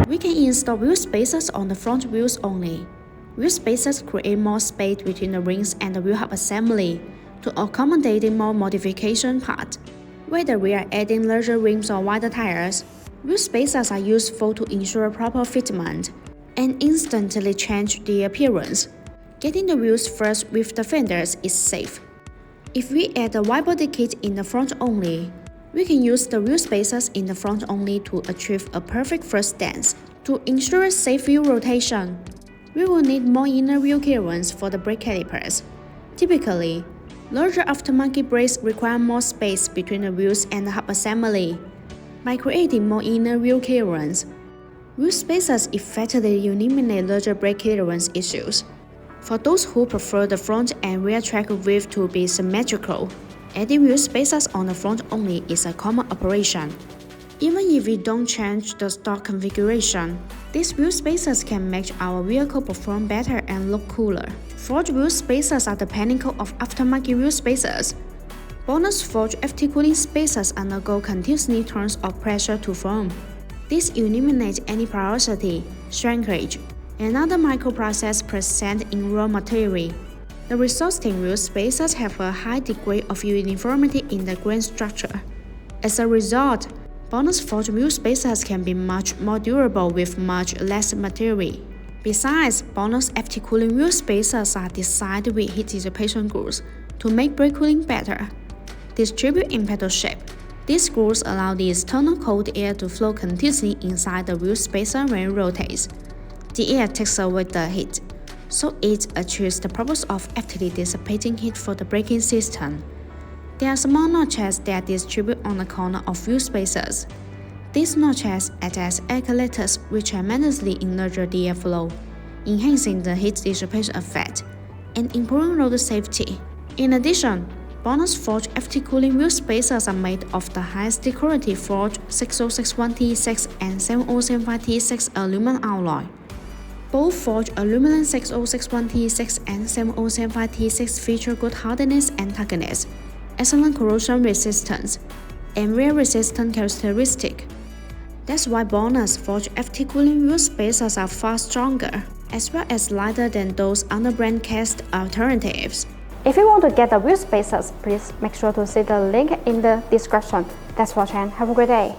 We can install wheel spacers on the front wheels only. Wheel spacers create more space between the rings and the wheel hub assembly to accommodate more modification parts. Whether we are adding larger rims or wider tires, wheel spacers are useful to ensure proper fitment and instantly change the appearance. Getting the wheels first with the fenders is safe. If we add a wide body kit in the front only, we can use the wheel spacers in the front only to achieve a perfect first stance. To ensure safe wheel rotation, we will need more inner wheel clearance for the brake calipers. Typically, larger aftermarket brakes require more space between the wheels and the hub assembly. By creating more inner wheel clearance, wheel spacers effectively eliminate larger brake clearance issues. For those who prefer the front and rear track width to be symmetrical, adding wheel spacers on the front only is a common operation. Even if we don't change the stock configuration, these wheel spacers can make our vehicle perform better and look cooler. Forged wheel spacers are the pinnacle of aftermarket wheel spacers. BONOSS forged FT cooling spacers undergo continuous turns of pressure to form. This eliminates any porosity, shrinkage, and other microprocess present in raw material. The resulting wheel spacers have a high degree of uniformity in the grain structure. As a result, BONOSS forged wheel spacers can be much more durable with much less material. Besides, BONOSS FT cooling wheel spacers are designed with heat dissipation grooves to make brake cooling better. Distributed in pedal shape, these grooves allow the external cold air to flow continuously inside the wheel spacer when it rotates. The air takes away the heat, so it achieves the purpose of actively dissipating heat for the braking system. There are small notches that distribute on the corner of wheel spacers. These notches act as air collectors which tremendously enlarge the airflow, enhancing the heat dissipation effect and improving road safety. In addition, BONOSS forged FT cooling wheel spacers are made of the highest decorative forged 6061T6 and 7075T6 aluminum alloy. Both forged aluminum 6061T6 and 7075T6 feature good hardness and toughness, excellent corrosion resistance, and wear resistant characteristics. That's why BONOSS forged FT cooling wheel spacers are far stronger, as well as lighter than those under-brand cast alternatives. If you want to get the wheel spacers, please make sure to see the link in the description. Thanks for watching. Have a great day.